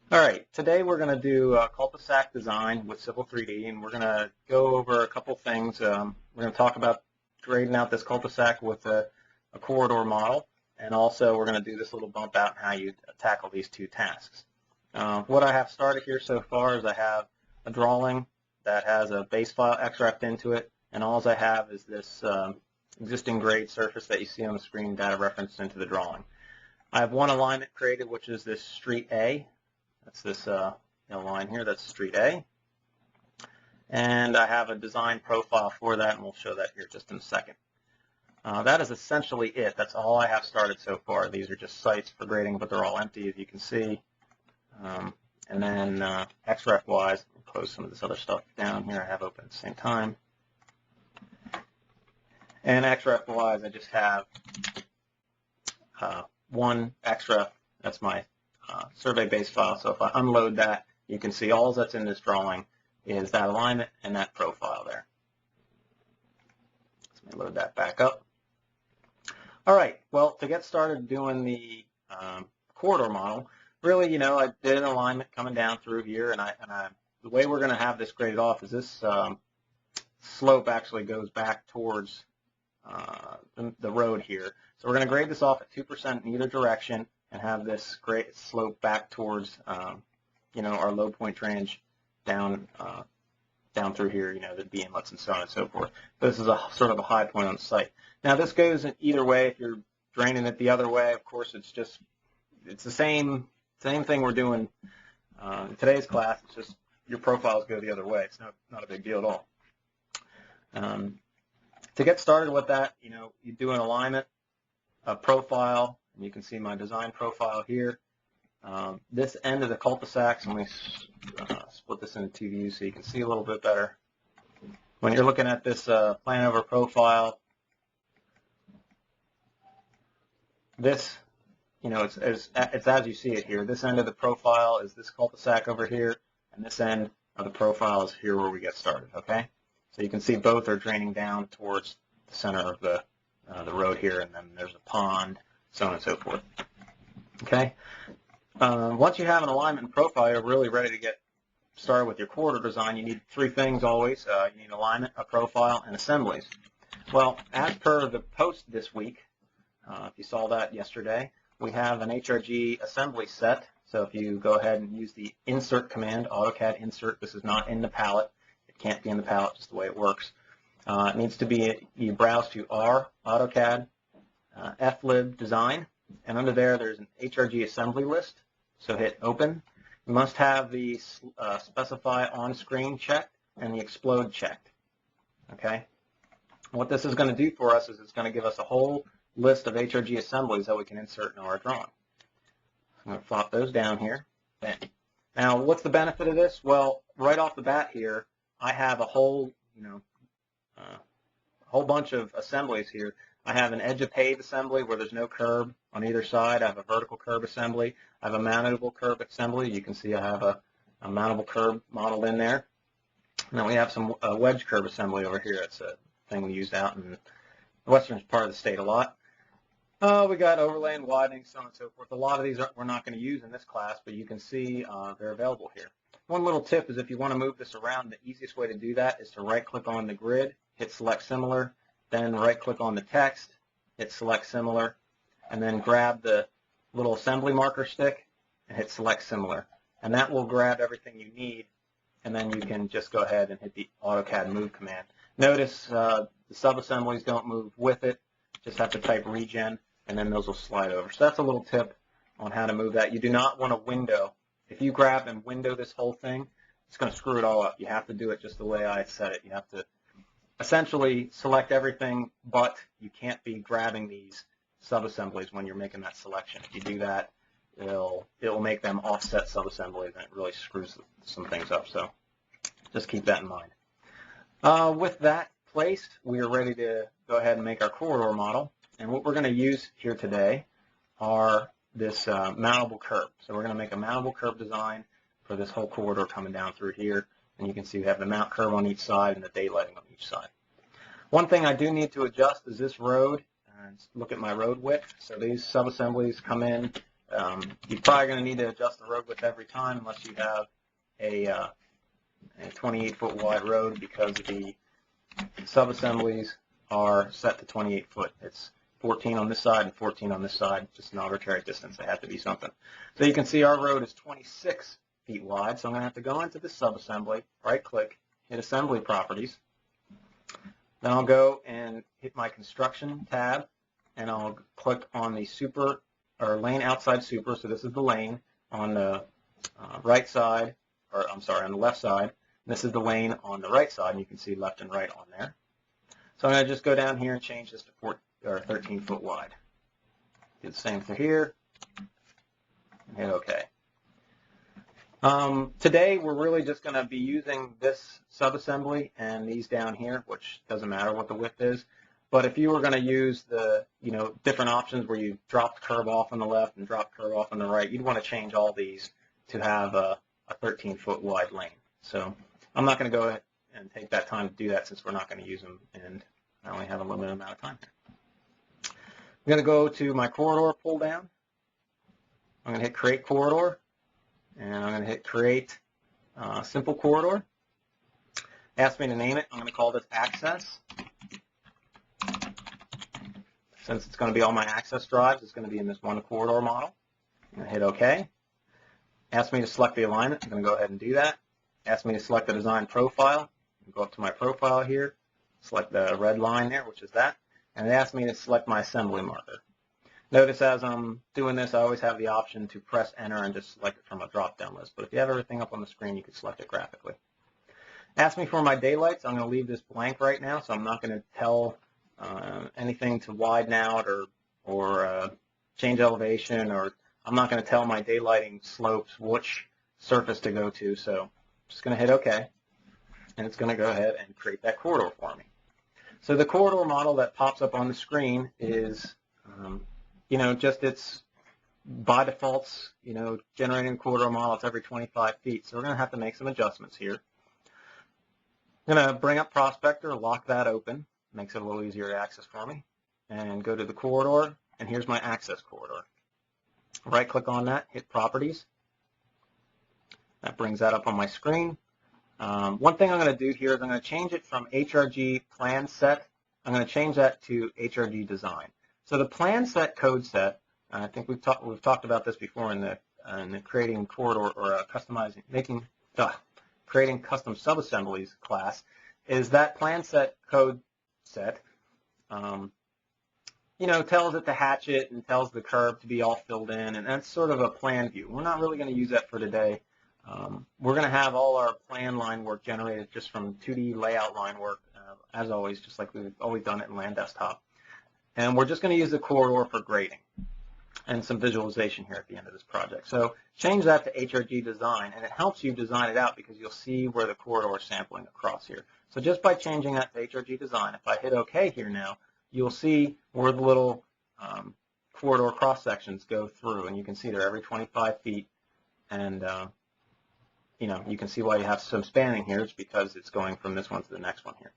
All right, today we're going to do a cul-de-sac design with Civil 3D, and we're going to go over a couple things. We're going to talk about grading out this cul-de-sac with a corridor model, and also we're going to do this little bump out and how you tackle these two tasks. What I have started here so far is I have a drawing that has a base file extract into it, and all I have is this existing grade surface that you see on the screen, data referenced into the drawing. I have one alignment created, which is this street A. That's this line here, that's street A. And I have a design profile for that, and we'll show that here just in a second. That is essentially it. That's all I have started so far. These are just sites for grading, but they're all empty, as you can see. And then XREF-wise, I'll close some of this other stuff down here I have open at the same time. And XREF-wise, I just have one XREF. That's my survey base file. So if I unload that, you can see all that's in this drawing is that alignment and that profile there. Let me load that back up. All right, well, to get started doing the corridor model, really, I did an alignment coming down through here, and the way we're going to have this graded off is this slope actually goes back towards the road here. So we're going to grade this off at 2% in either direction and have this great slope back towards, our low point drainage down through here, there'd be inlets and so on and so forth. This is a sort of a high point on the site. Now this goes in either way. If you're draining it the other way, of course, it's the same thing we're doing in today's class. It's just your profiles go the other way. It's not a big deal at all. To get started with that, you do an alignment, a profile, and you can see my design profile here. This end of the cul-de-sac, so let me split this into two views so you can see a little bit better. When you're looking at this plan over profile, this, it's as you see it here. This end of the profile is this cul-de-sac over here, and this end of the profile is here where we get started, okay? So you can see both are draining down towards the center of the road here, and then there's a pond, so on and so forth. Okay. Once you have an alignment and profile, you're really ready to get started with your corridor design. You need three things always. You need alignment, a profile, and assemblies. Well, as per the post this week, if you saw that yesterday, we have an HRG assembly set. So if you go ahead and use the insert command, AutoCAD insert, this is not in the palette. It can't be in the palette, just the way it works. It needs to be, you browse to R, AutoCAD, FLib design, and under there's an HRG assembly list. So hit open. You must have the specify on screen checked and the explode checked. Okay. What this is going to do for us is it's going to give us a whole list of HRG assemblies that we can insert in our drawing. I'm going to flop those down here. Now, what's the benefit of this? Well, right off the bat here, I have a whole, whole bunch of assemblies here. I have an edge of pave assembly where there's no curb on either side. I have a vertical curb assembly. I have a mountable curb assembly. You can see I have a mountable curb modeled in there. And then we have some wedge curb assembly over here. It's a thing we use out in the western part of the state a lot. We got overlay and widening, so on and so forth. A lot of these we're not going to use in this class, but you can see they're available here. One little tip is if you want to move this around, the easiest way to do that is to right-click on the grid, hit Select Similar, then right-click on the text, hit Select Similar, and then grab the little assembly marker stick and hit Select Similar. And that will grab everything you need, and then you can just go ahead and hit the AutoCAD Move command. Notice the sub-assemblies don't move with it. Just have to type regen, and then those will slide over. So that's a little tip on how to move that. You do not want a window. If you grab and window this whole thing, it's going to screw it all up. You have to do it just the way I said it. You have to essentially select everything, but you can't be grabbing these sub-assemblies when you're making that selection. If you do that, it'll make them offset sub-assemblies, and it really screws some things up. So just keep that in mind. With that placed, we are ready to go ahead and make our corridor model. And what we're going to use here today are this mountable curb. So we're going to make a mountable curb design for this whole corridor coming down through here. And you can see we have the mount curb on each side and the daylighting on each side. One thing I do need to adjust is this road. Look at my road width. So these sub-assemblies come in You're probably going to need to adjust the road width every time unless you have a 28-foot wide road, because the sub-assemblies are set to 28 foot. It's 14 on this side and 14 on this side, just an arbitrary distance. They have to be something. So you can see our road is 26 feet wide, so I'm going to have to go into the sub-assembly, right-click, hit Assembly Properties. Then I'll go and hit my Construction tab, and I'll click on the Super, or Lane Outside Super, so this is the lane on the right side, or I'm sorry, on the left side. This is the lane on the right side, and you can see left and right on there. So I'm going to just go down here and change this to 13 foot wide. Do the same for here, and hit OK. Today we're really just going to be using this subassembly and these down here, which doesn't matter what the width is. But if you were going to use the different options where you drop the curb off on the left and drop the curb off on the right, you'd want to change all these to have a 13 foot wide lane. So I'm not going to go ahead and take that time to do that, since we're not going to use them, and I only have a limited amount of time. I'm going to go to my corridor pull down. I'm going to hit Create Corridor, and I'm going to hit Create Simple Corridor. Ask me to name it. I'm going to call this Access. Since it's going to be all my access drives, it's going to be in this one corridor model. I'm going to hit OK. Ask me to select the alignment. I'm going to go ahead and do that. Ask me to select the design profile. Go up to my profile here, select the red line there, which is that, and it asks me to select my assembly marker. Notice as I'm doing this, I always have the option to press enter and just select it from a drop-down list. But if you have everything up on the screen, you can select it graphically. Ask me for my daylights. I'm going to leave this blank right now, so I'm not going to tell anything to widen out or change elevation, or I'm not going to tell my daylighting slopes which surface to go to. So I'm just going to hit OK, and it's going to go ahead and create that corridor for me. So the corridor model that pops up on the screen is, just it's by default, generating a corridor model. It's every 25 feet. So we're going to have to make some adjustments here. I'm going to bring up Prospector, lock that open. Makes it a little easier to access for me. And go to the corridor, and here's my access corridor. Right-click on that, hit Properties. That brings that up on my screen. One thing I'm going to do here is I'm going to change it from HRG Plan Set. I'm going to change that to HRG Design. So the Plan Set code set, I think we've talked about this before in the creating corridor or creating custom subassemblies class, is that Plan Set code set, tells it to hatch it and tells the curb to be all filled in, and that's sort of a plan view. We're not really going to use that for today. We're going to have all our plan line work generated just from 2D layout line work, as always, just like we've always done it in Land Desktop. And we're just going to use the corridor for grading and some visualization here at the end of this project. So change that to HRG Design, and it helps you design it out because you'll see where the corridor is sampling across here. So just by changing that to HRG Design, if I hit OK here now, you'll see where the little corridor cross sections go through, and you can see they're every 25 feet, and you can see why you have some spanning here. It's because it's going from this one to the next one here.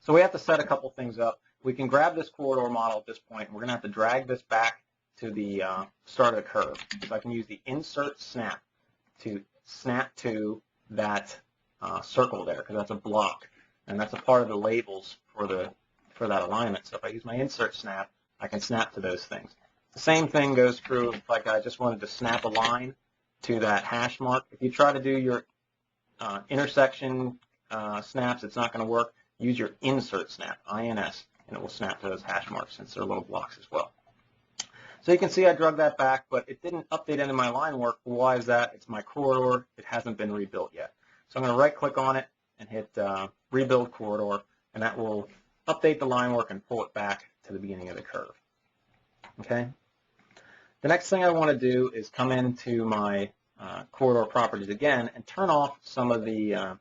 So we have to set a couple things up. We can grab this corridor model at this point, and we're going to have to drag this back to the start of the curve. So I can use the Insert Snap to snap to that circle there, because that's a block, and that's a part of the labels for that alignment. So if I use my Insert Snap, I can snap to those things. The same thing goes true if I just wanted to snap a line to that hash mark. If you try to do your intersection snaps, it's not going to work. Use your Insert Snap, INS, and it will snap to those hash marks since they're little blocks as well. So you can see I drug that back, but it didn't update any of my line work. Why is that? It's my corridor. It hasn't been rebuilt yet. So I'm going to right-click on it and hit Rebuild Corridor, and that will update the line work and pull it back to the beginning of the curve. Okay. The next thing I want to do is come into my corridor properties again and turn off some of the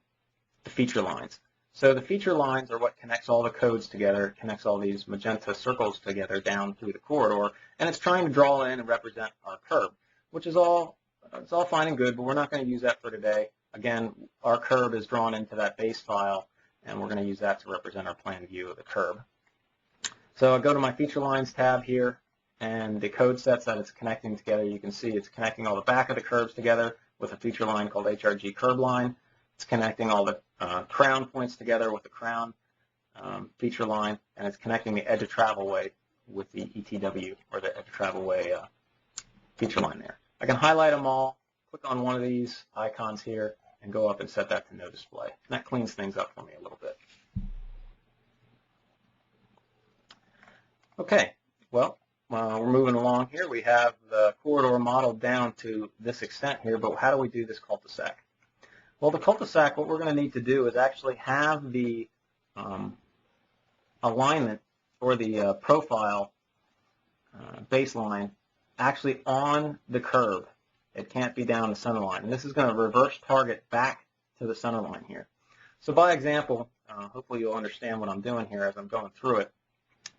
feature lines. So the feature lines are what connects all the codes together, connects all these magenta circles together down through the corridor, and it's trying to draw in and represent our curb, which is all fine and good, but we're not going to use that for today. Again, our curb is drawn into that base file, and we're going to use that to represent our plan view of the curb. So I'll go to my Feature Lines tab here, and the code sets that it's connecting together. You can see it's connecting all the back of the curves together with a feature line called HRG curb line. It's connecting all the crown points together with the crown feature line, and it's connecting the edge of travel way with the ETW, or the edge of travel way feature line there. I can highlight them all, click on one of these icons here, and go up and set that to no display. And that cleans things up for me a little bit. Okay, well, we're moving along here. We have the corridor modeled down to this extent here, but how do we do this cul-de-sac? Well, the cul-de-sac, what we're going to need to do is actually have the alignment or the profile baseline actually on the curve. It can't be down the center line. And this is going to reverse target back to the center line here. So by example, hopefully you'll understand what I'm doing here as I'm going through it.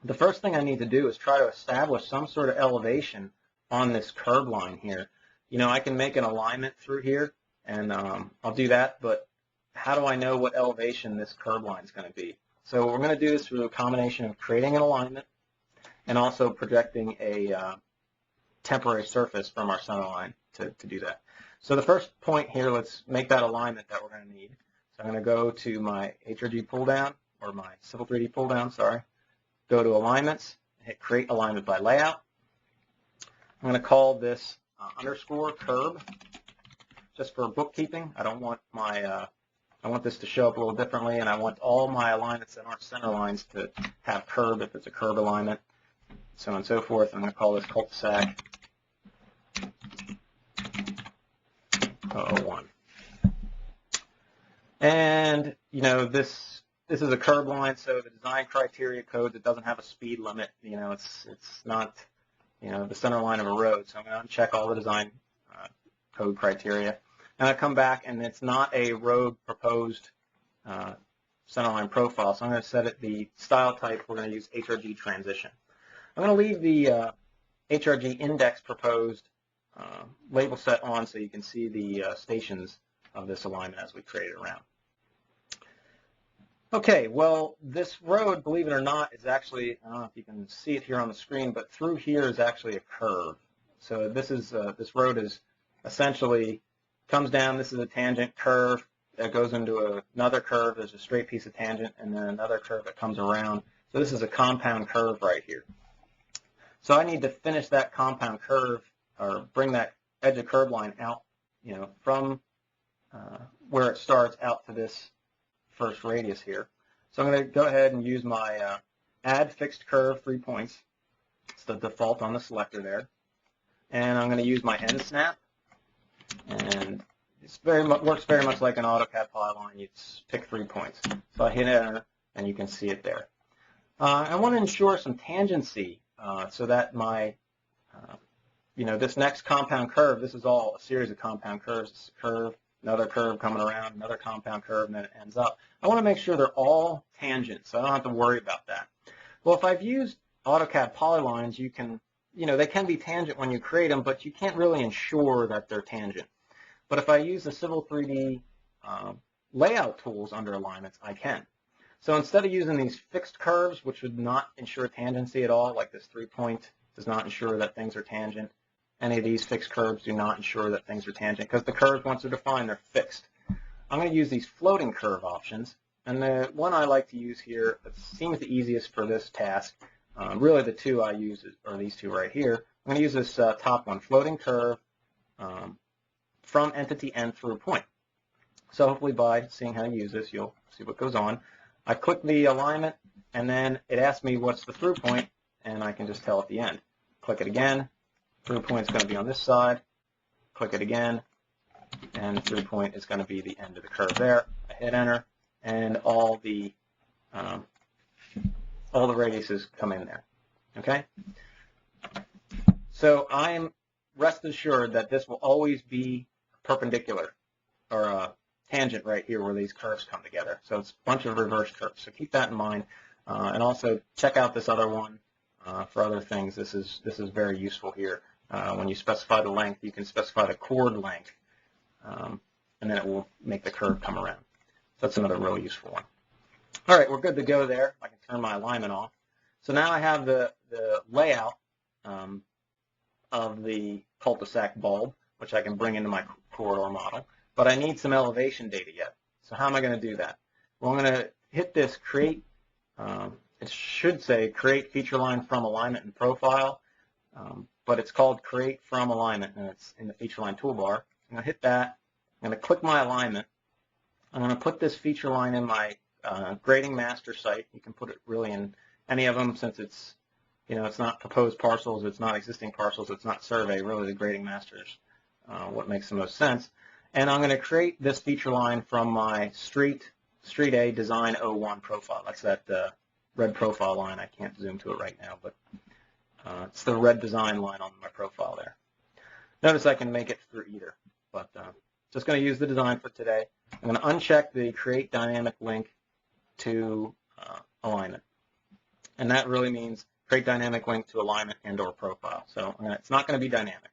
The first thing I need to do is try to establish some sort of elevation on this curve line here. You know, I can make an alignment through here, and I'll do that, but how do I know what elevation this curve line is going to be? So we're going to do this through a combination of creating an alignment and also projecting a temporary surface from our center line to do that. So the first point here, let's make that alignment that we're going to need. So I'm going to go to my HRG pull down, or my Civil 3D pull down, sorry. Go to alignments, hit create alignment by layout. I'm going to call this underscore curb, just for bookkeeping. I don't want my I want this to show up a little differently, and I want all my alignments that aren't center lines to have curb if it's a curb alignment, so on and so forth. I'm going to call this cul-de-sac 001. And, you know, this is a curb line, so the design criteria code that doesn't have a speed limit, you know, it's not, you know, the center line of a road. So I'm going to uncheck all the design code criteria. And I come back, and it's not a road proposed centerline profile, so I'm going to set it the style type. We're going to use HRG transition. I'm going to leave the HRG index proposed label set on so you can see the stations of this alignment as we create it around. Okay, well, this road, believe it or not, is actually, I don't know if you can see it here on the screen, but through here is actually a curve. So this is this road is essentially comes down. This is a tangent curve that goes into another curve. There's a straight piece of tangent, and then another curve that comes around. So this is a compound curve right here. So I need to finish that compound curve, or bring that edge of curve line out, you know, from where it starts out to this first radius here. So I'm going to go ahead and use my add fixed curve 3 points. It's the default on the selector there. And I'm going to use my end snap. And it's works very much like an AutoCAD polyline. You just pick 3 points. So I hit enter, and you can see it there. I want to ensure some tangency so that my, you know, this next compound curve, this is all a series of compound curves. It's a curve, another curve coming around, another compound curve, and then it ends up. I want to make sure they're all tangent, so I don't have to worry about that. Well, if I've used AutoCAD polylines, you can, you know, they can be tangent when you create them, but you can't really ensure that they're tangent. But if I use the Civil 3D layout tools under alignments, I can. So instead of using these fixed curves, which would not ensure tangency at all, like this 3 point does not ensure that things are tangent, any of these fixed curves do not ensure that things are tangent, because the curves, once they're defined, they're fixed. I'm going to use these floating curve options, and the one I like to use here that seems the easiest for this task, really the two I use are these two right here. I'm going to use this top one, floating curve from entity end through point. So hopefully by seeing how to use this, you'll see what goes on. I click the alignment, and then it asks me what's the through point, and I can just tell at the end. Click it again. Through point is going to be on this side. Click it again, and through point is going to be the end of the curve there. I hit enter, and all the radiuses come in there. Okay. So I'm rest assured that this will always be perpendicular, or tangent right here where these curves come together. So it's a bunch of reverse curves. So keep that in mind, and also check out this other one for other things. This is very useful here. When you specify the length, you can specify the chord length, and then it will make the curve come around. So that's another really useful one. All right, we're good to go there. I can turn my alignment off. So now I have the layout of the cul-de-sac bulb, which I can bring into my corridor model, but I need some elevation data yet. So how am I going to do that? Well, I'm going to hit this create, it should say create feature line from alignment and profile, but it's called create from alignment, and it's in the feature line toolbar. I'm going to hit that. I'm going to click my alignment. I'm going to put this feature line in my grading master site. You can put it really in any of them, since it's, it's not proposed parcels, it's not existing parcels, it's not survey. Really, the grading master is what makes the most sense. And I'm going to create this feature line from my Street A Design 01 profile. That's that red profile line. I can't zoom to it right now, but it's the red design line on my profile there. Notice I can make it through either, but just going to use the design for today. I'm going to uncheck the Create Dynamic Link to Alignment. And that really means Create Dynamic Link to Alignment and/or Profile. So it's not going to be dynamic.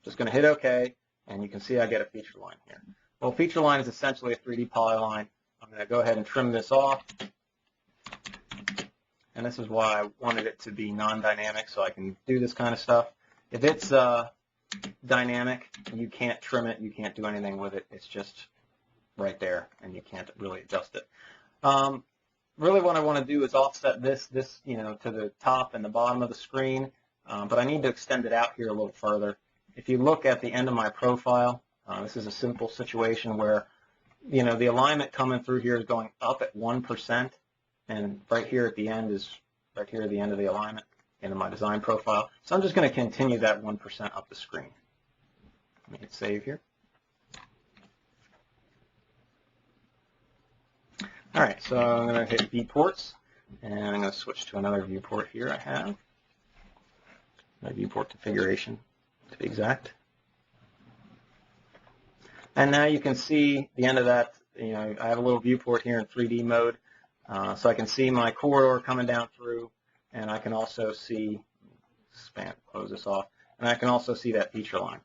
Just going to hit OK, and you can see I get a feature line here. Well, feature line is essentially a 3D polyline. I'm going to go ahead and trim this off. And this is why I wanted it to be non-dynamic, so I can do this kind of stuff. If it's dynamic, you can't trim it, you can't do anything with it. It's just right there, and you can't really adjust it. Really what I want to do is offset this to the top and the bottom of the screen, but I need to extend it out here a little further. If you look at the end of my profile, this is a simple situation where, the alignment coming through here is going up at 1%, and right here at the end is right here at the end of the alignment into my design profile. So I'm just going to continue that 1% up the screen. Let me hit save here. All right, so I'm going to hit viewports, and I'm going to switch to another viewport here I have. My viewport configuration, to be exact. And now you can see the end of that. I have a little viewport here in 3D mode, so I can see my corridor coming down through, and I can also see, close this off, and I can also see that feature line.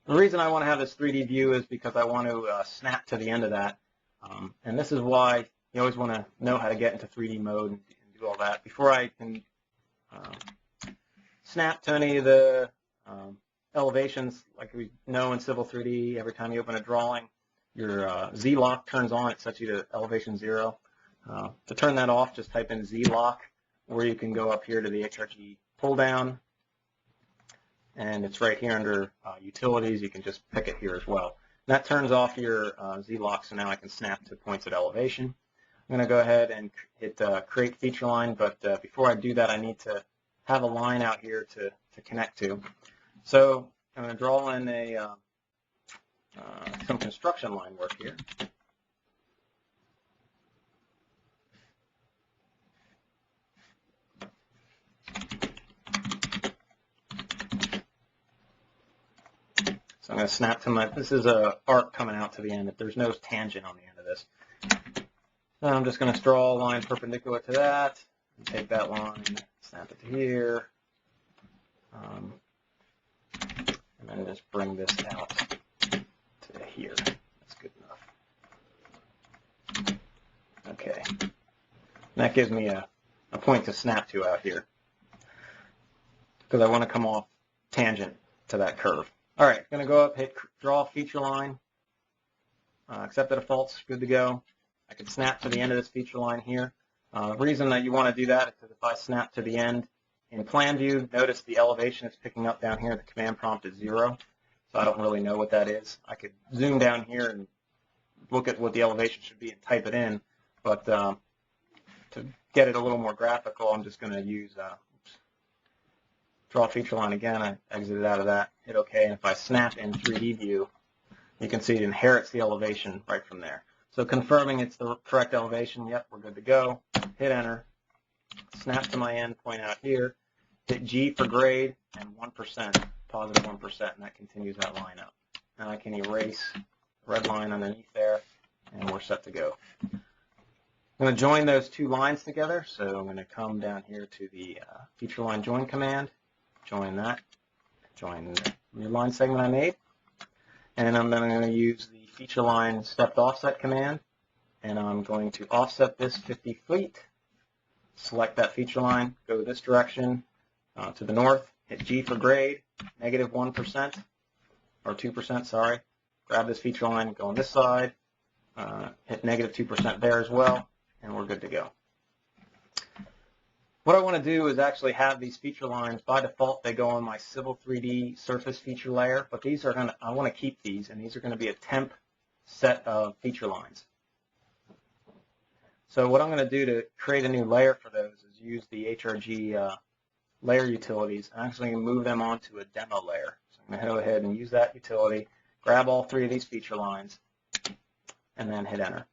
The reason I want to have this 3D view is because I want to snap to the end of that, and this is why you always want to know how to get into 3D mode and do all that. Before I can snap to any of the elevations, like we know in Civil 3D, every time you open a drawing, your Z-lock turns on. It sets you to elevation 0. To turn that off, just type in Z-lock, or you can go up here to the HRG pull-down, and it's right here under Utilities. You can just pick it here as well. And that turns off your Z-lock, so now I can snap to points at elevation. I'm going to go ahead and hit Create Feature Line, but before I do that, I need to have a line out here to connect to. So I'm going to draw in some construction line work here. So I'm going to snap to this is a arc coming out to the end. If there's no tangent on the end of this. So I'm just going to draw a line perpendicular to that, and take that line, snap it to here, and then just bring this out to here. That's good enough. Okay. And that gives me a point to snap to out here, because I want to come off tangent to that curve. All right, going to go up, hit Draw Feature Line, accept the defaults, good to go. I can snap to the end of this feature line here. The reason that you want to do that is because if I snap to the end in plan view, notice the elevation it's picking up down here. The command prompt is 0, so I don't really know what that is. I could zoom down here and look at what the elevation should be and type it in, but to get it a little more graphical, I'm just going to use Draw Feature Line again. I exited out of that, hit OK, and if I snap in 3D view, you can see it inherits the elevation right from there. So confirming it's the correct elevation, yep, we're good to go. Hit Enter, snap to my end, point out here, hit G for grade, and 1%, positive 1%, and that continues that line up. Now I can erase the red line underneath there, and we're set to go. I'm going to join those two lines together, so I'm going to come down here to the feature line join command, join that, join the new line segment I made, and I'm then going to use the feature line stepped offset command, and I'm going to offset this 50 feet, select that feature line, go this direction to the north, hit G for grade, -1%, or 2%, sorry. Grab this feature line, go on this side, hit -2% there as well, and we're good to go. What I want to do is actually have these feature lines, by default they go on my Civil 3D surface feature layer, but these are I want to keep these, and these are going to be a temp set of feature lines. So what I'm going to do to create a new layer for those is use the HRG layer utilities. I'm actually going to move them onto a demo layer. So I'm going to go ahead and use that utility, grab all three of these feature lines, and then hit enter.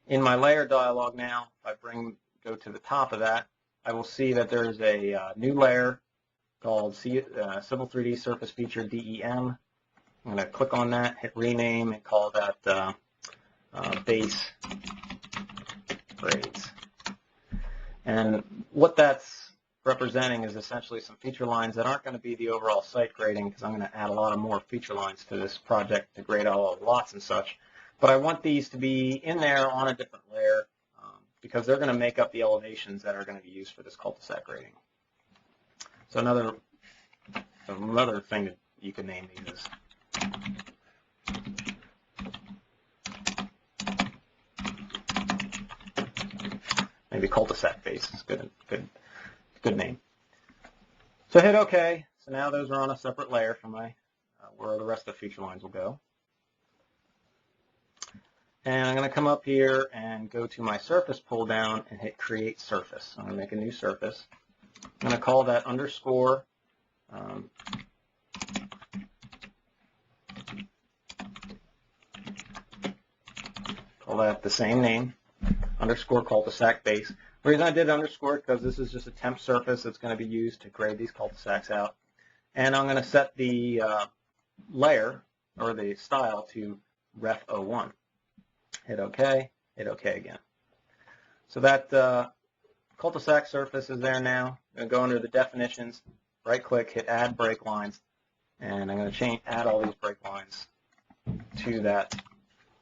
In my layer dialog now, if I go to the top of that, I will see that there's a new layer called Civil 3D Surface Feature DEM. I'm going to click on that, hit rename, and call that base grades. And what that's representing is essentially some feature lines that aren't going to be the overall site grading, because I'm going to add a lot of more feature lines to this project to grade all the lots and such. But I want these to be in there on a different layer because they're going to make up the elevations that are going to be used for this cul-de-sac grading. So another thing that you can name these is maybe cul-de-sac base is good name. So hit OK. So now those are on a separate layer from my where the rest of the feature lines will go. And I'm going to come up here and go to my surface pull down and hit create surface. I'm going to make a new surface. I'm going to call that underscore call that the same name, underscore cul-de-sac base. The reason I did underscore is because this is just a temp surface that's going to be used to grade these cul-de-sacs out. And I'm going to set the layer or the style to ref 01. Hit OK, hit OK again. So that cul-de-sac surface is there now. I'm going to go under the definitions, right click, hit add break lines, and I'm going to add all these break lines to that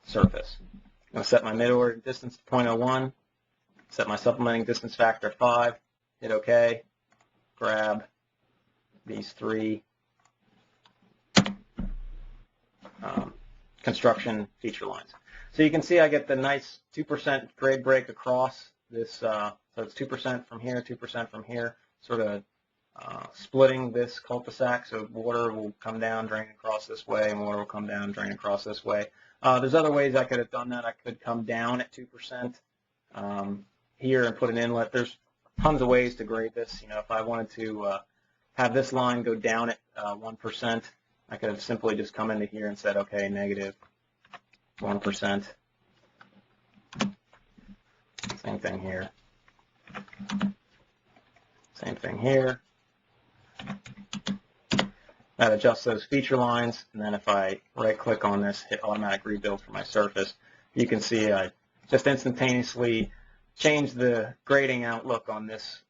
surface. I'm going to set my mid-order distance to 0.01, set my supplementing distance factor 5, hit OK, grab these three construction feature lines. So you can see I get the nice 2% grade break across this, so it's 2% from here, 2% from here, sort of splitting this cul-de-sac, so water will come down, drain across this way, and water will come down, drain across this way. There's other ways I could have done that. I could come down at 2% here and put an inlet. There's tons of ways to grade this. You know, if I wanted to have this line go down at 1%, I could have simply just come into here and said, okay, -1%. Same thing here. Same thing here. That adjusts those feature lines, and then if I right-click on this, hit automatic rebuild for my surface, you can see I just instantaneously changed the grading outlook on this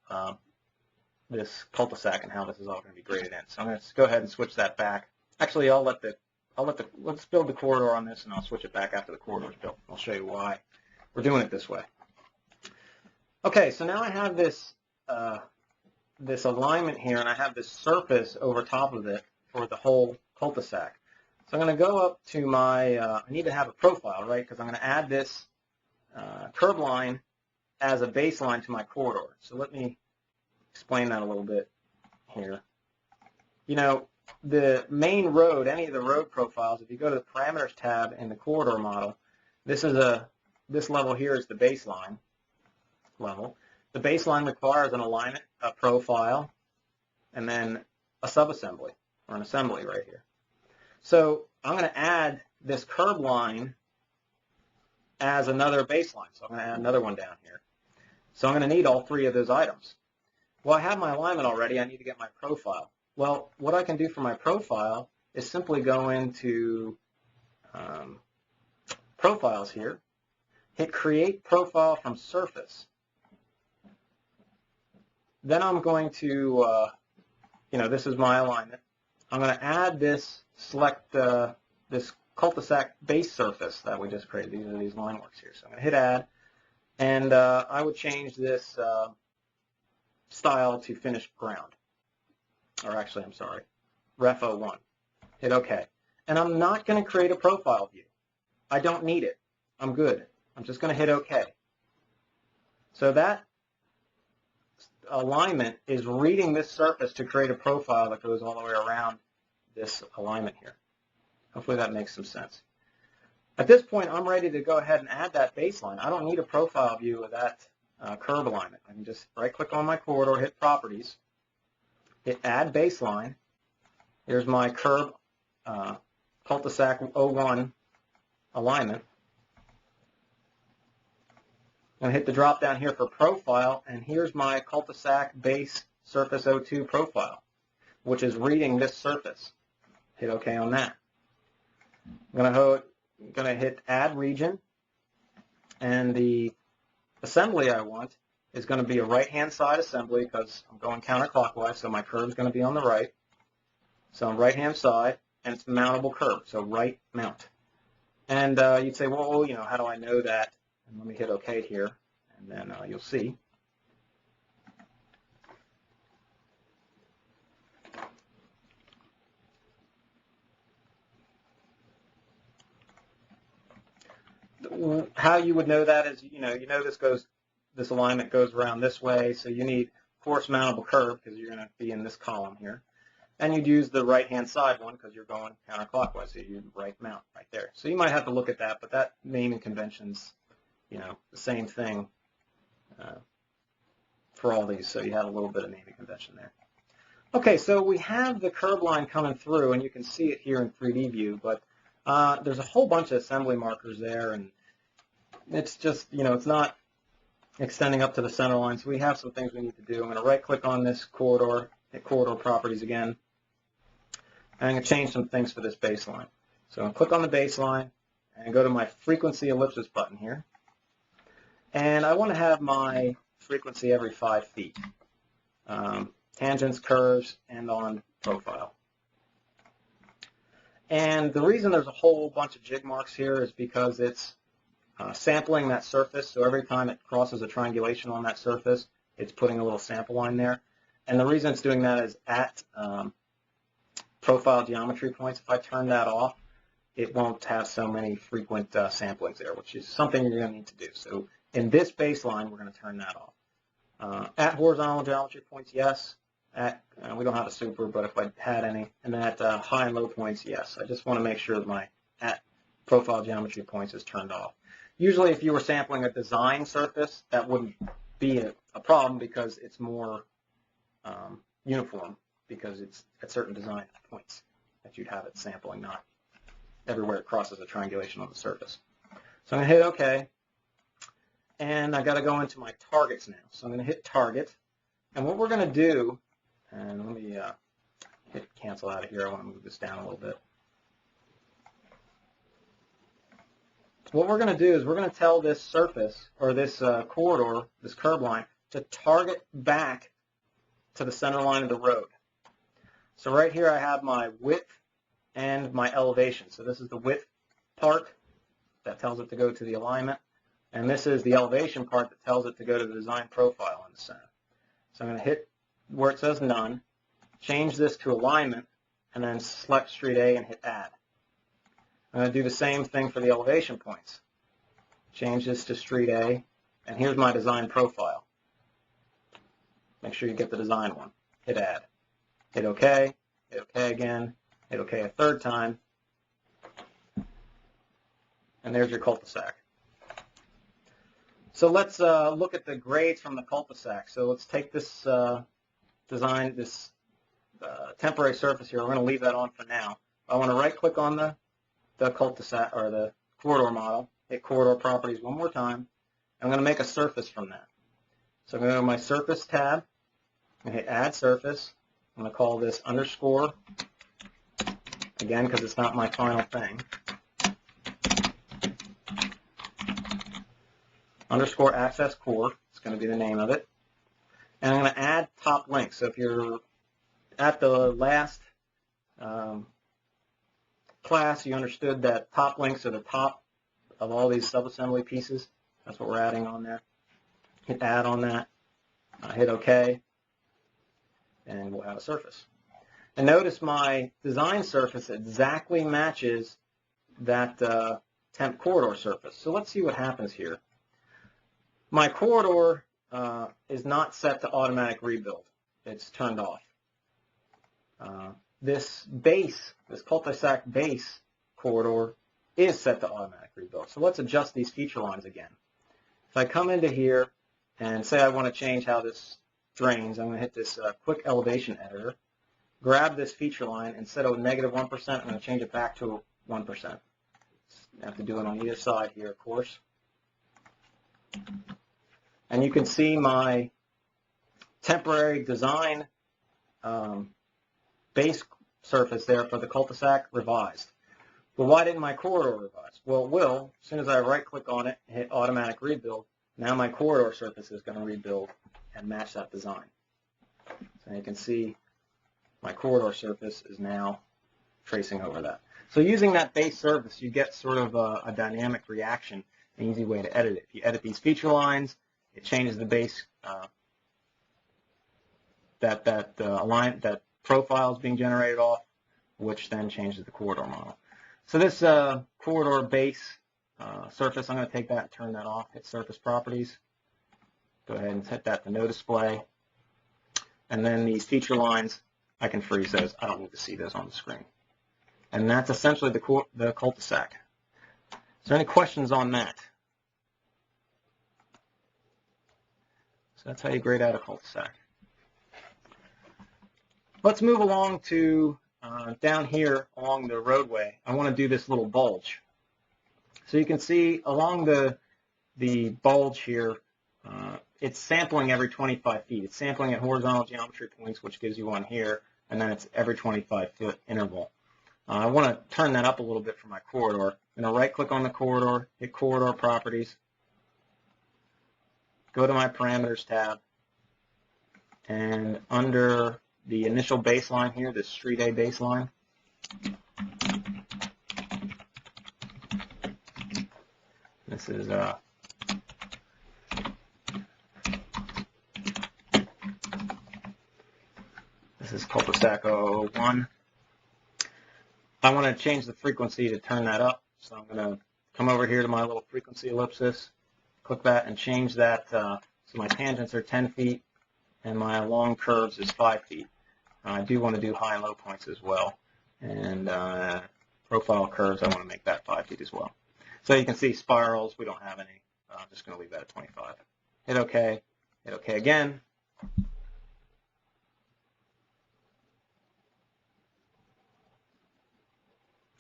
this cul-de-sac and how this is all going to be graded in. So I'm going to go ahead and switch that back. Actually, let's build the corridor on this, and I'll switch it back after the corridor is built. I'll show you why we're doing it this way. Okay, so now I have this this alignment here, and I have this surface over top of it for the whole cul-de-sac. So I'm going to go up to my, I need to have a profile, right, because I'm going to add this curb line as a baseline to my corridor. So let me explain that a little bit here. You know, the main road, any of the road profiles, if you go to the parameters tab in the corridor model, this level here is the baseline level. The baseline requires an alignment, a profile, and then a subassembly, or an assembly right here. So I'm going to add this curb line as another baseline. So I'm going to add another one down here. So I'm going to need all three of those items. Well, I have my alignment already. I need to get my profile. Well, what I can do for my profile is simply go into profiles here, hit create profile from surface. Then I'm going to, this is my alignment. I'm going to add this, select this cul-de-sac base surface that we just created. These are these line works here. So I'm going to hit add, and I would change this style to finished ground. or actually, I'm sorry, Ref 01. Hit OK. And I'm not going to create a profile view. I don't need it. I'm good. I'm just going to hit OK. So that alignment is reading this surface to create a profile that goes all the way around this alignment here. Hopefully that makes some sense. At this point, I'm ready to go ahead and add that baseline. I don't need a profile view of that curb alignment. I can just right-click on my corridor, hit Properties, hit Add Baseline. Here's my curb Cul-de-Sac 01 alignment. I'm going to hit the drop down here for Profile, and here's my Cul-de-Sac Base Surface 02 profile, which is reading this surface. Hit OK on that. I'm going to hit Add Region, and the assembly I want is going to be a right-hand side assembly because I'm going counterclockwise, so my curb is going to be on the right. So on right-hand side, and it's mountable curb, so right mount. And you'd say, well, you know, how do I know that? And let me hit OK here, and then you'll see. How you would know that is, you know this alignment goes around this way, so you need coarse mountable curb because you're going to be in this column here. And you'd use the right-hand side one because you're going counterclockwise, so you right mount right there. So you might have to look at that, but that naming convention's, you know, the same thing for all these, so you have a little bit of naming convention there. Okay, so we have the curb line coming through, and you can see it here in 3D view, but there's a whole bunch of assembly markers there, and it's just, you know, it's not extending up to the center line, so we have some things we need to do. I'm going to right-click on this corridor, hit Corridor Properties again, and I'm going to change some things for this baseline. So I'm going to click on the baseline and go to my Frequency Ellipsis button here, and I want to have my frequency every 5 feet. Tangents, curves, and on profile. And the reason there's a whole bunch of jig marks here is because it's sampling that surface, so every time it crosses a triangulation on that surface, it's putting a little sample line there. And the reason it's doing that is at profile geometry points. If I turn that off, it won't have so many frequent samplings there, which is something you're going to need to do. So in this baseline, we're going to turn that off. At horizontal geometry points, yes. At we don't have a super, but if I had any. And at high and low points, yes. I just want to make sure that my at profile geometry points is turned off. Usually if you were sampling a design surface, that wouldn't be a problem because it's more uniform because it's at certain design points that you'd have it sampling, not everywhere it crosses a triangulation on the surface. So I'm going to hit OK, and I've got to go into my targets now. So I'm going to hit Target, and what we're going to do, and let me hit cancel out of here. I want to move this down a little bit. What we're going to do is we're going to tell this surface, or this corridor, this curb line, to target back to the center line of the road. So right here I have my width and my elevation. So this is the width part that tells it to go to the alignment, and this is the elevation part that tells it to go to the design profile in the center. So I'm going to hit where it says None, change this to alignment, and then select Street A and hit Add. I'm going to do the same thing for the elevation points. Change this to Street A, and here's my design profile. Make sure you get the design one. Hit Add. Hit OK. Hit OK again. Hit OK a third time. And there's your cul-de-sac. So let's look at the grades from the cul-de-sac. So let's take this design, this temporary surface here. We're going to leave that on for now. I want to right-click on the cul-de-sac or the corridor model, hit Corridor Properties one more time. I'm going to make a surface from that. So I'm going to go to my Surface tab and hit Add Surface. I'm going to call this underscore, again, because it's not my final thing. Underscore access chord, it's going to be the name of it. And I'm going to add top link. So if you're at the last class, you understood that top links are the top of all these subassembly pieces. That's what we're adding on there. Hit Add on that. Hit OK, and we'll have a surface. And notice my design surface exactly matches that temp corridor surface. So let's see what happens here. My corridor is not set to automatic rebuild. It's turned off. This cul-de-sac base corridor is set to automatic rebuild. So let's adjust these feature lines again. If I come into here and say I want to change how this drains, I'm going to hit this quick elevation editor, grab this feature line, instead of -1%, I'm going to change it back to 1%. I have to do it on either side here, of course. And you can see my temporary design base surface there for the cul-de-sac revised. But why didn't my corridor revise? Well, it will. As soon as I right-click on it and hit automatic rebuild, now my corridor surface is going to rebuild and match that design. So you can see my corridor surface is now tracing over that. So using that base surface, you get sort of a dynamic reaction, an easy way to edit it. If you edit these feature lines, it changes the base, that profile is being generated off, which then changes the corridor model. So this corridor base surface, I'm going to take that and turn that off, hit surface properties, go ahead and set that to no display. And then these feature lines, I can freeze those. I don't need to see those on the screen. And that's essentially the cul-de-sac. Is there any questions on that? So that's how you grade out a cul-de-sac. Let's move along to down here along the roadway. I want to do this little bulge. So you can see along the bulge here, it's sampling every 25 feet. It's sampling at horizontal geometry points, which gives you one here, and then it's every 25-foot interval. I want to turn that up a little bit for my corridor. I'm going to right-click on the corridor, hit Corridor Properties, go to my Parameters tab, and under the initial baseline here, this Street A baseline, this is cul-de-sac 001. I want to change the frequency to turn that up, so I'm going to come over here to my little frequency ellipsis, click that, and change that so my tangents are 10 feet and my long curves is 5 feet. I do want to do high and low points as well, and profile curves, I want to make that 5 feet as well. So you can see spirals, we don't have any. I'm just going to leave that at 25. Hit OK, hit OK again.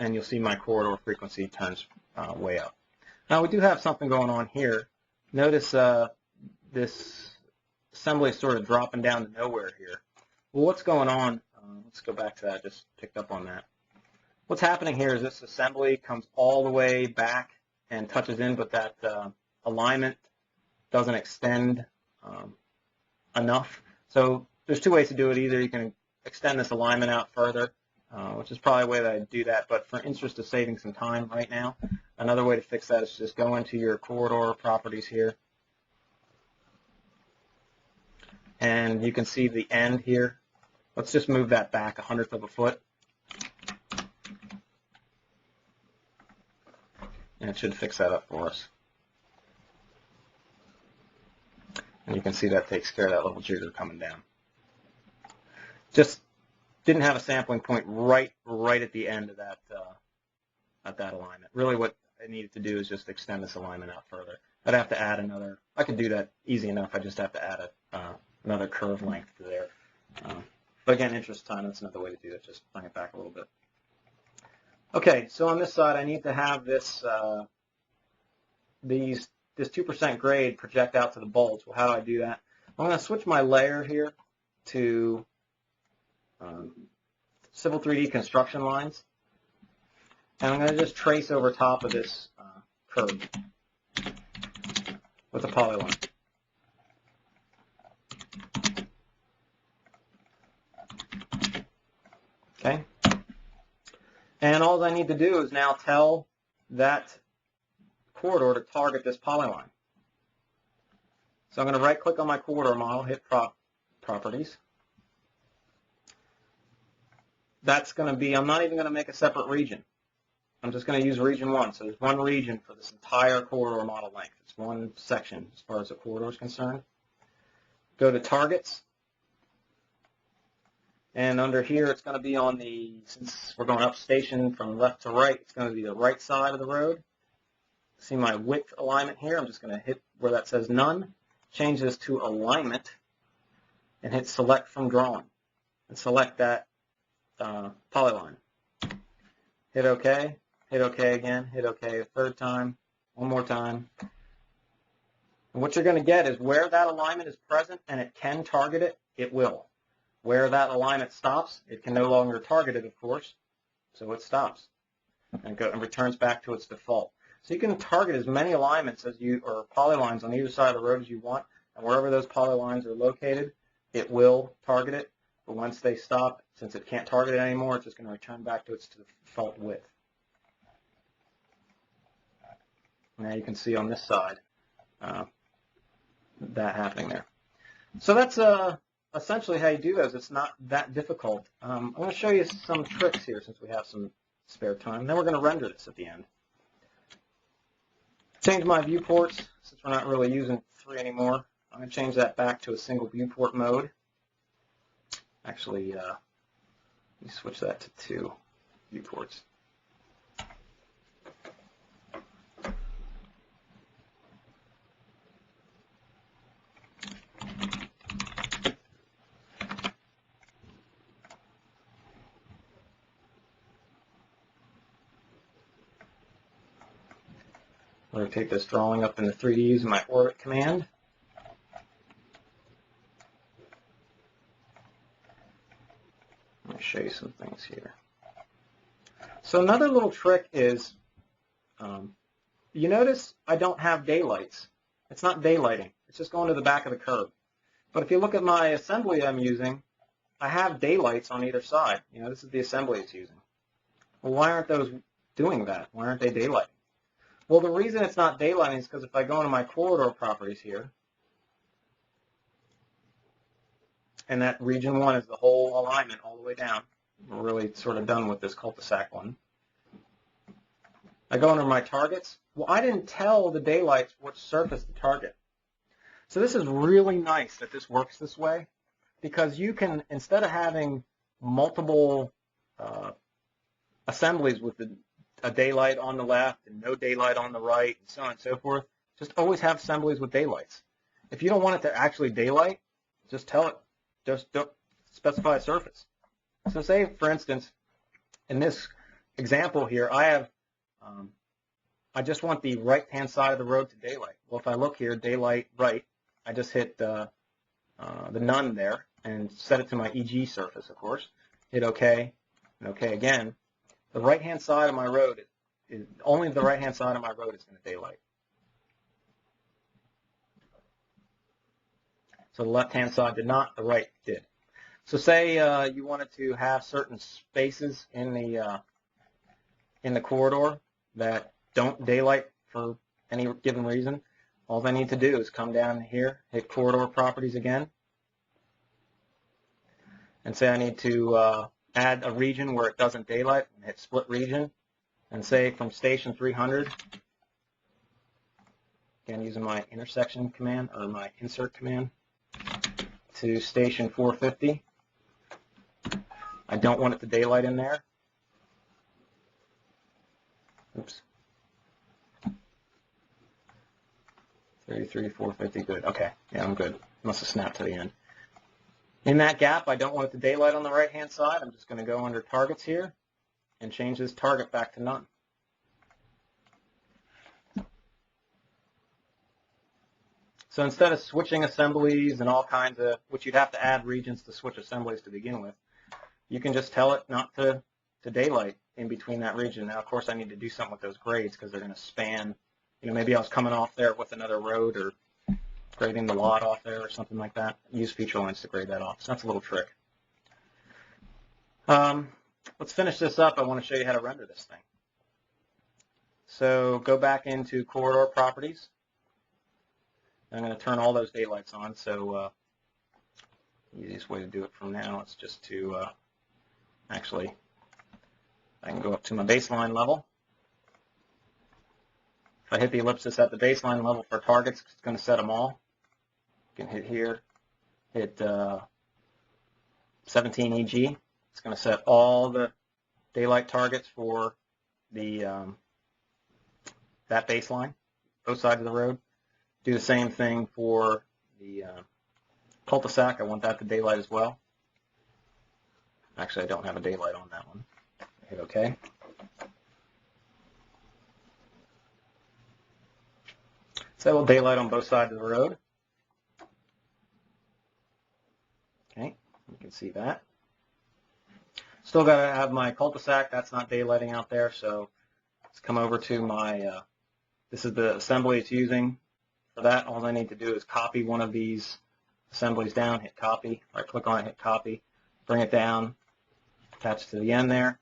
And you'll see my corridor frequency turns way up. Now we do have something going on here. Notice this assembly is sort of dropping down to nowhere here. Well, what's going on? Let's go back to that. I just picked up on that. What's happening here is this assembly comes all the way back and touches in, but that alignment doesn't extend enough. So there's two ways to do it. Either you can extend this alignment out further, which is probably a way that I'd do that, but for interest of saving some time right now, another way to fix that is just go into your corridor properties here, and you can see the end here. Let's just move that back 1/100th of a foot, and it should fix that up for us. And you can see that takes care of that little jigger coming down. Just didn't have a sampling point right at the end of that alignment. Really what I needed to do is just extend this alignment out further. I'd have to add another, I could do that easy enough, I just have to add another curve length to there. But again, interest time, that's another way to do it, just bring it back a little bit. Okay, so on this side I need to have this this 2% grade project out to the bulge. Well, how do I do that? I'm going to switch my layer here to Civil 3D construction lines, and I'm going to just trace over top of this curve with a polyline. Okay, and all I need to do is now tell that corridor to target this polyline. So I'm going to right click on my corridor model, hit Properties, that's going to be, I'm not even going to make a separate region. I'm just going to use region 1. So there's one region for this entire corridor model length. It's one section as far as the corridor is concerned. Go to targets. And under here, it's going to be on the, since we're going up station from left to right, it's going to be the right side of the road. See my width alignment here? I'm just going to hit where that says none, change this to alignment, and hit select from drawing. And select that polyline. Hit OK, hit OK again, hit OK a third time, one more time. And what you're going to get is where that alignment is present and it can target it, it will. Where that alignment stops, it can no longer target it, of course, so it stops and returns back to its default. So you can target as many alignments as you, or polylines on either side of the road as you want, and wherever those polylines are located, it will target it. But once they stop, since it can't target it anymore, it's just going to return back to its default width. Now you can see on this side that happening there. So that's essentially how you do those. It's not that difficult. I'm going to show you some tricks here since we have some spare time. Then we're going to render this at the end. Change my viewports since we're not really using 3 anymore. I'm going to change that back to a single viewport mode. Actually, let me switch that to 2 viewports. I'm going to take this drawing up in the 3D using my orbit command. Let me show you some things here. So another little trick is, you notice I don't have daylights. It's not daylighting. It's just going to the back of the curb. But if you look at my assembly I'm using, I have daylights on either side. You know, this is the assembly it's using. Well, why aren't those doing that? Why aren't they daylighting? Well, the reason it's not daylighting is because if I go into my corridor properties here, and that region 1 is the whole alignment all the way down. We're really sort of done with this cul-de-sac one. I go under my targets. Well, I didn't tell the daylights what surface to target. So this is really nice that this works this way, because you can, instead of having multiple assemblies with a daylight on the left and no daylight on the right and so on and so forth, just always have assemblies with daylights. If you don't want it to actually daylight, just tell it. Just don't specify a surface. So say, for instance, in this example here, I have, I just want the right-hand side of the road to daylight. Well, if I look here, daylight right, I just hit the none there and set it to my EG surface, of course. Hit OK, and OK again. The right-hand side of my road is only the right-hand side of my road is going to daylight. So the left-hand side did not, the right did. So say you wanted to have certain spaces in the corridor that don't daylight for any given reason. All I need to do is come down here, hit corridor properties again, and say I need to add a region where it doesn't daylight, and hit split region, and say from station 300, again using my intersection command or my insert command, to station 450. I don't want it to daylight in there. Oops. 33, 450, good. Okay, yeah, I'm good. Must have snapped to the end. In that gap, I don't want it to daylight on the right-hand side. I'm just going to go under targets here and change this target back to none. So instead of switching assemblies and all kinds of, which you'd have to add regions to switch assemblies to begin with, you can just tell it not to daylight in between that region. Now, of course, I need to do something with those grades because they're going to span, you know, maybe I was coming off there with another road or grading the lot off there or something like that. Use feature lines to grade that off. So that's a little trick. Let's finish this up. I want to show you how to render this thing. So go back into corridor properties. I'm going to turn all those daylights on. So the easiest way to do it from now is just to Actually, I can go up to my baseline level. If I hit the ellipsis at the baseline level for targets, it's going to set them all. You can hit here, hit 17 EG. It's going to set all the daylight targets for the that baseline, both sides of the road. Do the same thing for the Cul-de-Sac. I want that to daylight as well. Actually, I don't have a daylight on that one. Hit OK. So we'll daylight on both sides of the road. Okay, you can see that. Still got to have my cul-de-sac. That's not daylighting out there, so let's come over to my, this is the assembly it's using. For that, all I need to do is copy one of these assemblies down, hit copy, right click on it, hit copy, bring it down, attach to the end there.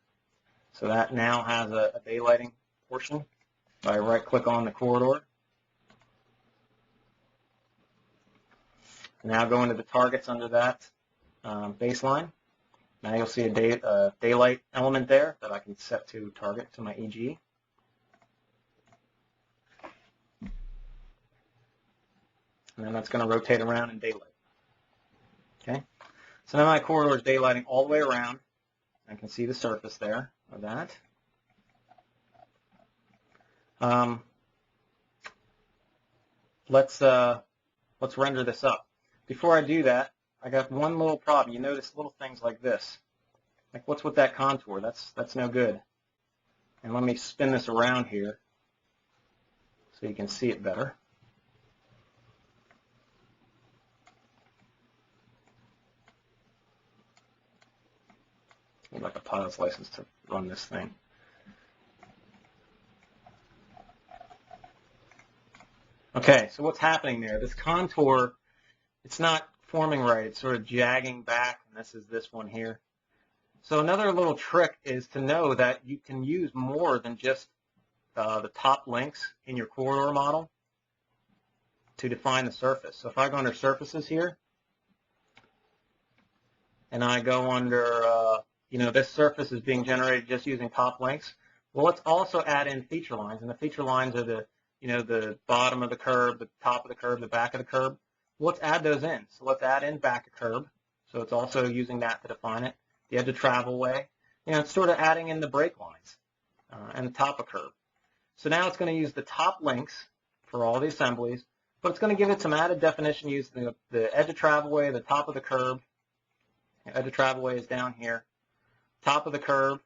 So that now has a daylighting portion. If I right click on the corridor, now go into the targets under that baseline. Now you'll see a daylight element there that I can set to target to my EG. And then that's going to rotate around and daylight. Okay. So now my corridor is daylighting all the way around. I can see the surface there of that. Let's render this up. Before I do that, I got one little problem. You notice little things like this. Like, what's with that contour? That's no good. And let me spin this around here so you can see it better. Need like a pilot's license to run this thing. Okay, so what's happening there? This contour, it's not forming right. It's sort of jagging back, and this is this one here. So another little trick is to know that you can use more than just the top links in your corridor model to define the surface. So if I go under surfaces here, and I go under, this surface is being generated just using top links. Well, let's also add in feature lines, and the feature lines are the bottom of the curb, the top of the curb, the back of the curb. Well, let's add those in. So let's add in back of curb. So it's also using that to define it. The edge of travel way. It's sort of adding in the brake lines and the top of curb. So now it's going to use the top links for all the assemblies, but it's going to give it some added definition using the edge of travel way, the top of the curb. The edge of travel way is down here. Top of the curb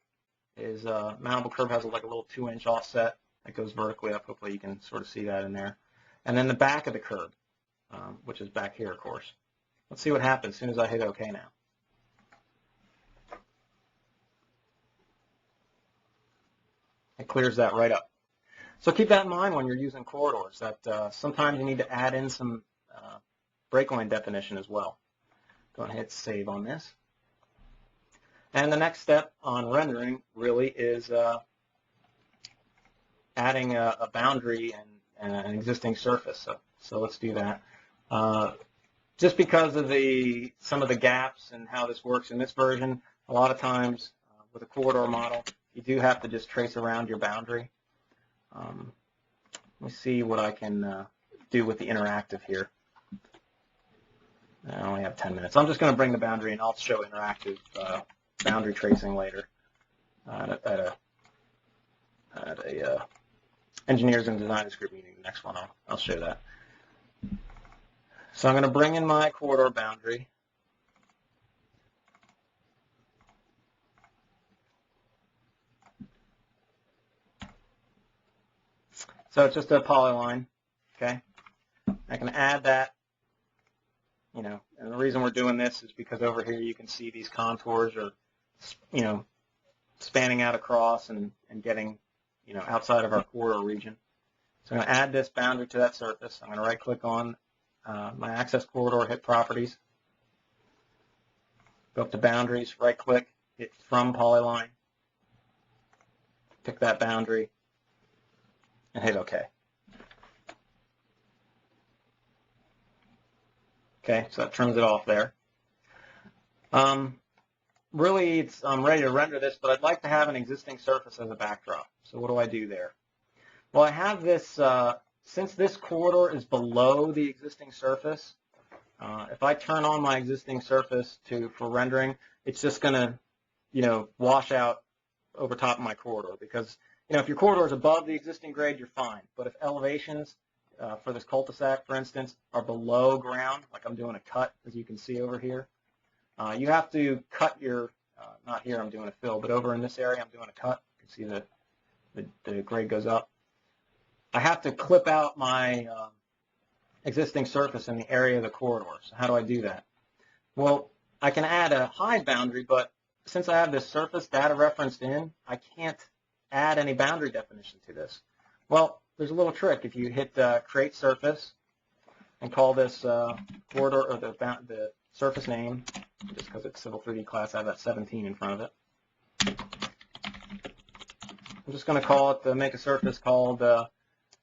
is mountable curb has like a little 2-inch offset that goes vertically up. Hopefully you can sort of see that in there. And then the back of the curb, which is back here, of course. Let's see what happens as soon as I hit OK now. It clears that right up. So keep that in mind when you're using corridors, that sometimes you need to add in some brake line definition as well. Go ahead and hit save on this. And the next step on rendering really is adding a boundary and an existing surface. So let's do that. Just because of some of the gaps and how this works in this version, a lot of times with a corridor model, you do have to just trace around your boundary. Let me see what I can do with the interactive here. I only have 10 minutes. I'm just going to bring the boundary and I'll show interactive boundary tracing later at a engineers and designers group meeting. The next one I'll show that. So I'm going to bring in my corridor boundary. So it's just a polyline, okay? I can add that, and the reason we're doing this is because over here you can see these contours are, spanning out across and getting, outside of our corridor region. So I'm going to add this boundary to that surface. I'm going to right-click on my access corridor, hit Properties, go up to Boundaries, right-click, hit From Polyline, pick that boundary, and hit OK. Okay, so that trims it off there. really I'm ready to render this, but I'd like to have an existing surface as a backdrop. So what do I do there? Well, I have this, since this corridor is below the existing surface, if I turn on my existing surface for rendering, it's just going to, wash out over top of my corridor because, if your corridor is above the existing grade, you're fine. But if elevations for this cul-de-sac, for instance, are below ground, like I'm doing a cut, as you can see over here, you have to cut your, not here I'm doing a fill, but over in this area I'm doing a cut. You can see the grade goes up. I have to clip out my existing surface in the area of the corridor. So how do I do that? Well, I can add a hide boundary, but since I have this surface data referenced in, I can't add any boundary definition to this. Well, there's a little trick. If you hit create surface and call this corridor or the surface name, just because it's Civil 3D class, I have that 17 in front of it. I'm just going to call it, make a surface called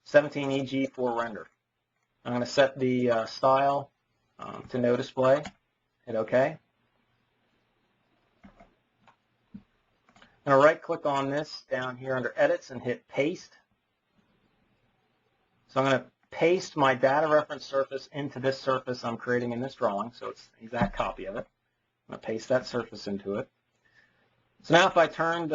17EG for render. I'm going to set the style to no display. Hit OK. I'm going to right click on this down here under edits and hit paste. So I'm going to paste my data reference surface into this surface I'm creating in this drawing, so it's an exact copy of it. I'm going to paste that surface into it. So now if I turned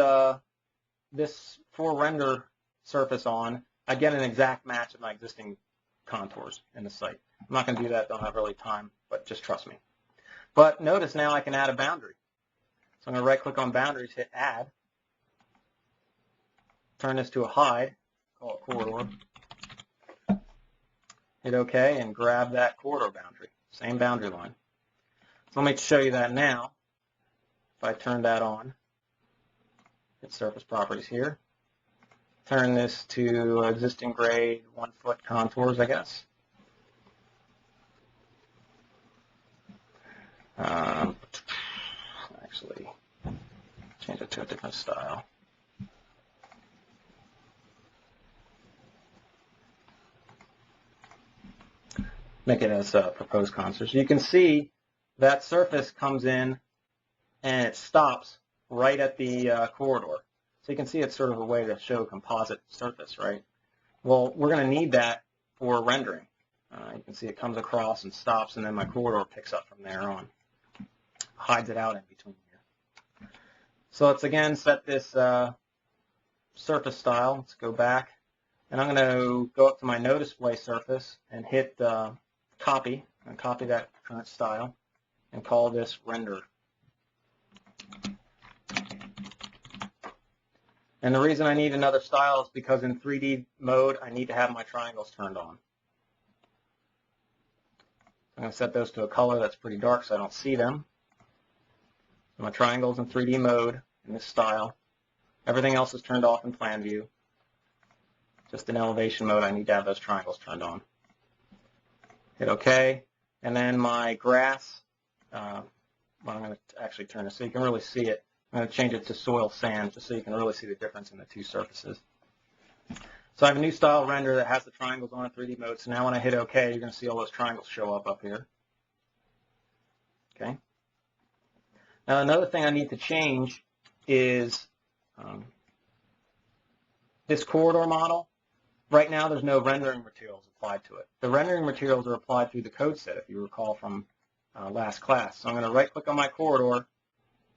this for render surface on, I get an exact match of my existing contours in the site. I'm not going to do that, don't have really time, but just trust me. But notice now I can add a boundary. So I'm going to right click on boundaries, hit add, turn this to a hide, call it corridor, hit OK, and grab that corridor boundary, same boundary line. So let me show you that now. If I turn that on, hit surface properties here, turn this to existing grade 1 foot contours, I guess. Actually, change it to a different style. Make it as proposed contours. You can see that surface comes in and it stops right at the corridor. So you can see it's sort of a way to show composite surface, right? Well, we're going to need that for rendering. You can see it comes across and stops, and then my corridor picks up from there on. Hides it out in between here. So let's again set this surface style. Let's go back. And I'm going to go up to my no display surface and hit copy, and copy that current style, and call this render. And the reason I need another style is because in 3D mode, I need to have my triangles turned on. I'm going to set those to a color that's pretty dark so I don't see them. My triangles in 3D mode in this style. Everything else is turned off in plan view. Just in elevation mode, I need to have those triangles turned on. Hit OK. And then my grass, well, I'm going to actually turn this so you can really see it. I'm going to change it to soil sand just so you can really see the difference in the two surfaces. So I have a new style render that has the triangles on in 3D mode. So now when I hit OK, you're going to see all those triangles show up here. Okay. Now another thing I need to change is this corridor model. Right now there's no rendering materials applied to it. The rendering materials are applied through the code set, if you recall from last class. So I'm going to right click on my corridor,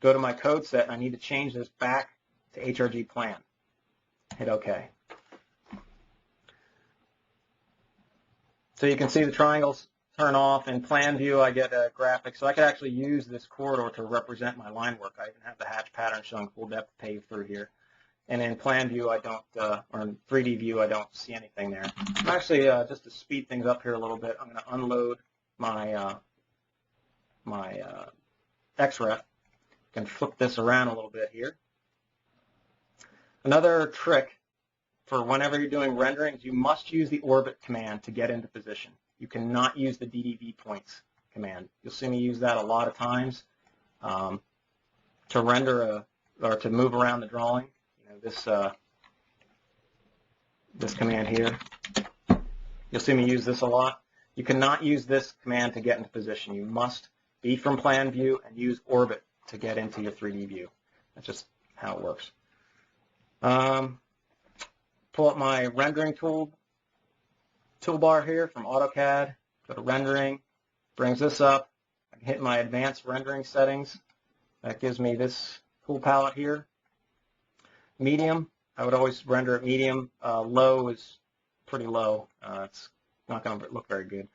go to my code set, and I need to change this back to HRG plan. Hit OK. So you can see the triangles turn off. In plan view, I get a graphic. So I could actually use this corridor to represent my line work. I even have the hatch pattern showing full depth paved through here. And in plan view, I don't, or in 3D view, I don't see anything there. I'm actually, just to speed things up here a little bit, I'm going to unload my XREF. Can flip this around a little bit here. Another trick for whenever you're doing rendering is you must use the orbit command to get into position. You cannot use the DDV points command. You'll see me use that a lot of times to render or to move around the drawing. You know, this command here. You'll see me use this a lot. You cannot use this command to get into position. You must be from plan view and use orbit to get into your 3D view. That's just how it works. Pull up my rendering toolbar here from AutoCAD, go to rendering, brings this up. I can hit my advanced rendering settings. That gives me this tool palette here. Medium, I would always render at medium. Low is pretty low. It's not going to look very good.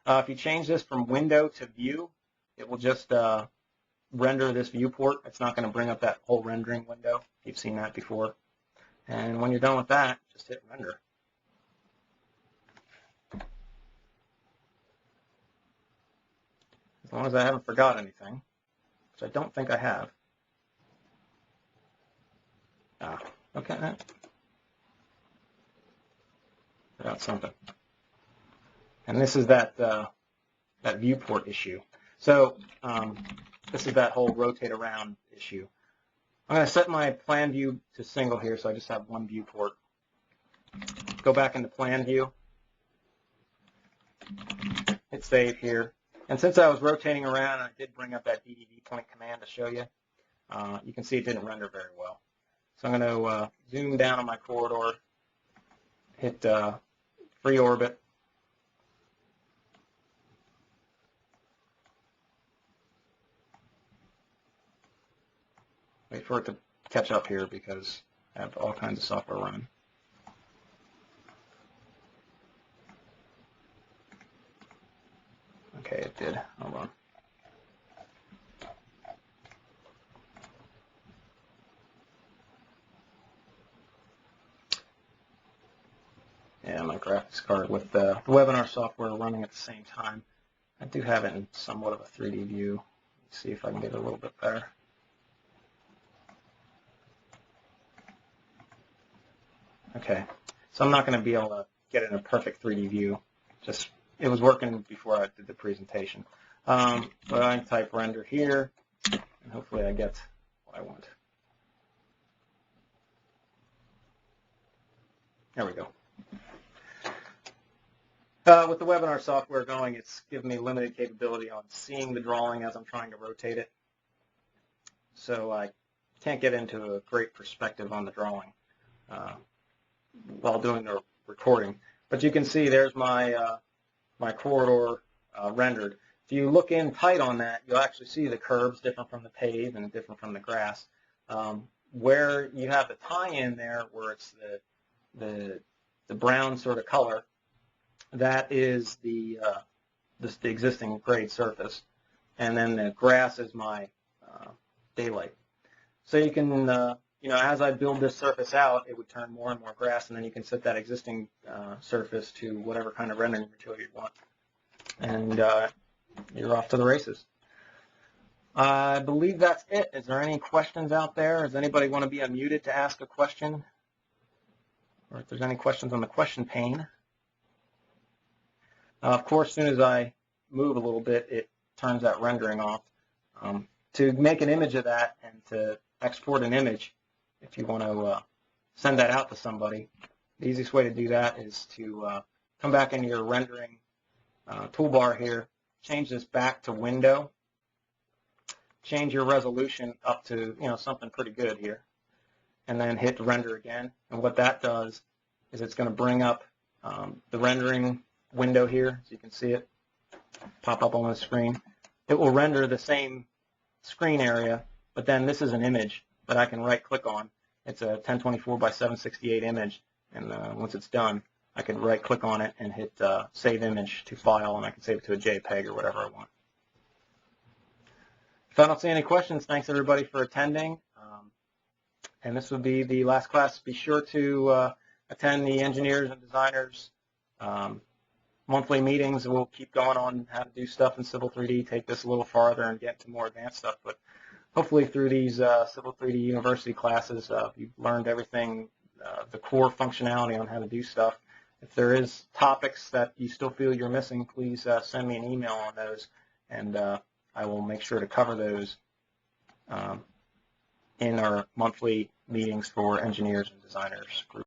If you change this from window to view, it will just render this viewport. It's not going to bring up that whole rendering window. You've seen that before. And when you're done with that, just hit render. As long as I haven't forgot anything, which I don't think I have. Okay. Forgot something. And this is that viewport issue. So this is that whole rotate around issue. I'm going to set my plan view to single here, so I just have one viewport. Go back into plan view. Hit save here. And since I was rotating around, I did bring up that DDV point command to show you. You can see it didn't render very well. So I'm going to zoom down on my corridor, hit free orbit. Wait for it to catch up here because I have all kinds of software running. Okay, it did. Hold on. Yeah, my graphics card with the webinar software running at the same time. I do have it in somewhat of a 3D view. Let's see if I can get it a little bit better. Okay, so I'm not going to be able to get it in a perfect 3D view. Just it was working before I did the presentation. But I can type render here, and hopefully I get what I want. There we go. With the webinar software going, it's given me limited capability on seeing the drawing as I'm trying to rotate it. So I can't get into a great perspective on the drawing while doing the recording. But you can see there's my my corridor rendered. If you look in tight on that, you'll actually see the curves different from the pave and different from the grass. Where you have the tie-in there, where it's the brown sort of color, that is the existing grade surface, and then the grass is my daylight. So you can, you know, as I build this surface out, it would turn more and more grass, and then you can set that existing surface to whatever kind of rendering material you want, and you're off to the races. I believe that's it. Is there any questions out there? Does anybody want to be unmuted to ask a question? Or if there's any questions on the question pane? Of course, as soon as I move a little bit, it turns that rendering off. To make an image of that and to export an image, if you want to send that out to somebody, the easiest way to do that is to come back into your rendering toolbar here, change this back to window, change your resolution up to, you know, something pretty good here, and then hit render again. And what that does is it's going to bring up the rendering window here, so you can see it pop up on the screen. It will render the same screen area, but then this is an image that I can right-click on. It's a 1024 by 768 image, and once it's done, I can right-click on it and hit Save Image to File, and I can save it to a JPEG or whatever I want. If I don't see any questions, thanks everybody for attending. And this will be the last class. Be sure to attend the engineers and designers monthly meetings. We'll keep going on how to do stuff in Civil 3D, take this a little farther and get to more advanced stuff. But hopefully through these Civil 3D University classes, you've learned everything, the core functionality on how to do stuff. If there is topics that you still feel you're missing, please send me an email on those, and I will make sure to cover those in our monthly meetings for engineers and designers group.